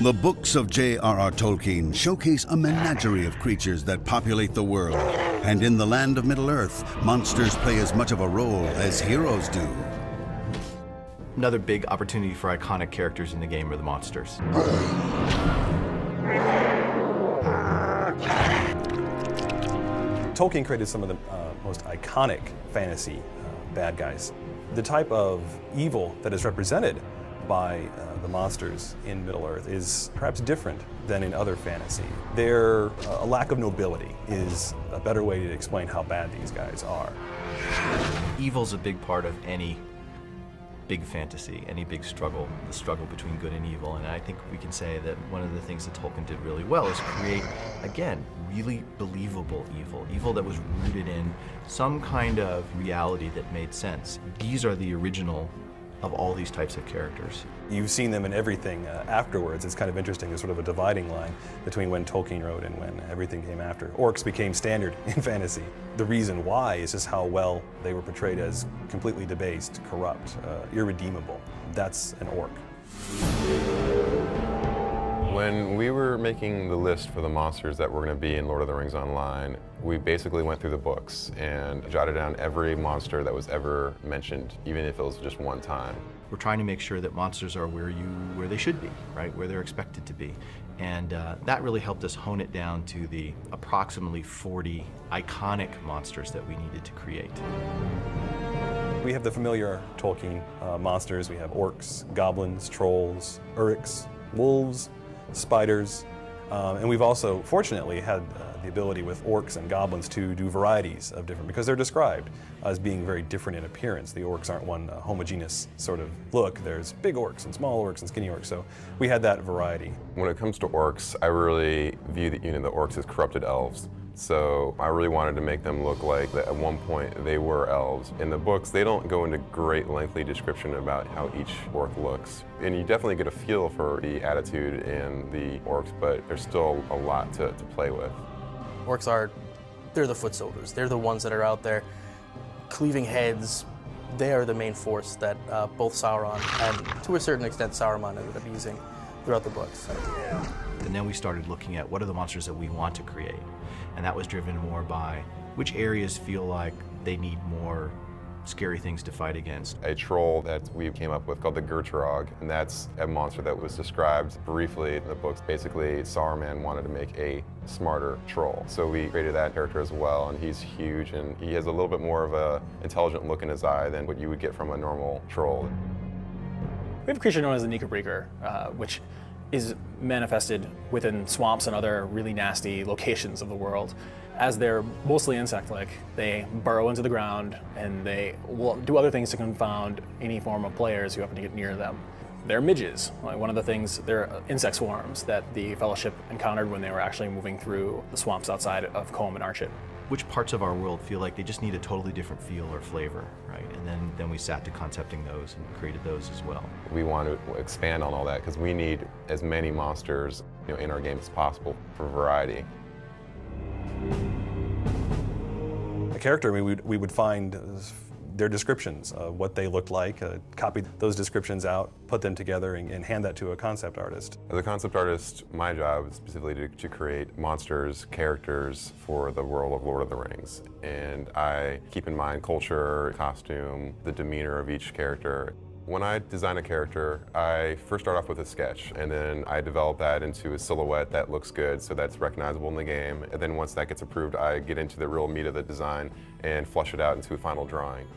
The books of J.R.R. Tolkien showcase a menagerie of creatures that populate the world. And in the land of Middle-earth, monsters play as much of a role as heroes do. Another big opportunity for iconic characters in the game are the monsters. Tolkien created some of the most iconic fantasy bad guys. The type of evil that is represented by the monsters in Middle-earth is perhaps different than in other fantasy. Their a lack of nobility is a better way to explain how bad these guys are. Evil's a big part of any big fantasy, any big struggle, the struggle between good and evil. And I think we can say that one of the things that Tolkien did really well is create, again, really believable evil. Evil that was rooted in some kind of reality that made sense. These are the original of all these types of characters. You've seen them in everything afterwards. It's kind of interesting. There's sort of a dividing line between when Tolkien wrote and when everything came after. Orcs became standard in fantasy. The reason why is just how well they were portrayed as completely debased, corrupt, irredeemable. That's an orc. When we were making the list for the monsters that were going to be in Lord of the Rings Online, we basically went through the books and jotted down every monster that was ever mentioned, even if it was just one time. We're trying to make sure that monsters are where they should be, right? Where they're expected to be. And that really helped us hone it down to the approximately 40 iconic monsters that we needed to create. We have the familiar Tolkien monsters. We have orcs, goblins, trolls, uruks, wolves, spiders, and we've also, fortunately, had the ability with orcs and goblins to do varieties of different, because they're described as being very different in appearance. The orcs aren't one homogeneous sort of look. There's big orcs and small orcs and skinny orcs, so we had that variety. When it comes to orcs, I really view the orcs as corrupted elves. So I really wanted to make them look like that at one point they were elves. In the books, they don't go into great lengthy description about how each orc looks. And you definitely get a feel for the attitude in the orcs, but there's still a lot to play with. Orcs they're the foot soldiers. They're the ones that are out there cleaving heads. They are the main force that both Sauron and, to a certain extent, Saruman ended up using throughout the books. And then we started looking at what are the monsters that we want to create. And that was driven more by which areas feel like they need more scary things to fight against. A troll that we came up with called the Gurtrog, and that's a monster that was described briefly in the books. Basically, Saruman wanted to make a smarter troll. So we created that character as well, and he's huge, and he has a little bit more of an intelligent look in his eye than what you would get from a normal troll. We have a creature known as the Nicobreaker, which is manifested within swamps and other really nasty locations of the world. As they're mostly insect-like, they burrow into the ground and they will do other things to confound any form of players who happen to get near them. They're midges. Like one of the things, they're insect swarms that the Fellowship encountered when they were actually moving through the swamps outside of Combe and Archit. Which parts of our world feel like they just need a totally different feel or flavor, right? And then we sat to concepting those and created those as well. We want to expand on all that because we need as many monsters in our game as possible for variety. A character, we would find their descriptions of what they looked like, copy those descriptions out, put them together, and hand that to a concept artist. As a concept artist, my job is specifically to create monsters, characters for the world of Lord of the Rings. And I keep in mind culture, costume, the demeanor of each character. When I design a character, I first start off with a sketch, and then I develop that into a silhouette that looks good, so that's recognizable in the game. And then once that gets approved, I get into the real meat of the design and flush it out into a final drawing.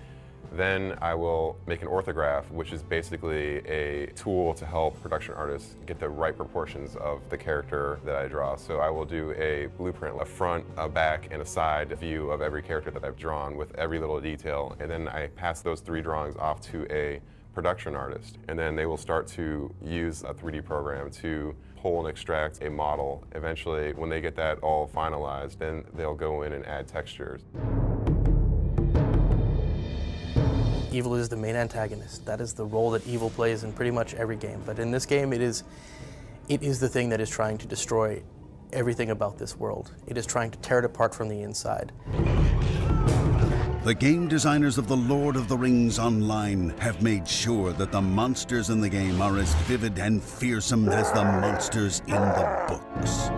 Then I will make an orthograph, which is basically a tool to help production artists get the right proportions of the character that I draw. So I will do a blueprint, a front, a back, and a side view of every character that I've drawn with every little detail. And then I pass those 3 drawings off to a production artist. And then they will start to use a 3D program to pull and extract a model. Eventually, when they get that all finalized, then they'll go in and add textures. Evil is the main antagonist. That is the role that evil plays in pretty much every game. But in this game, it is the thing that is trying to destroy everything about this world. It is trying to tear it apart from the inside. The game designers of the Lord of the Rings Online have made sure that the monsters in the game are as vivid and fearsome as the monsters in the books.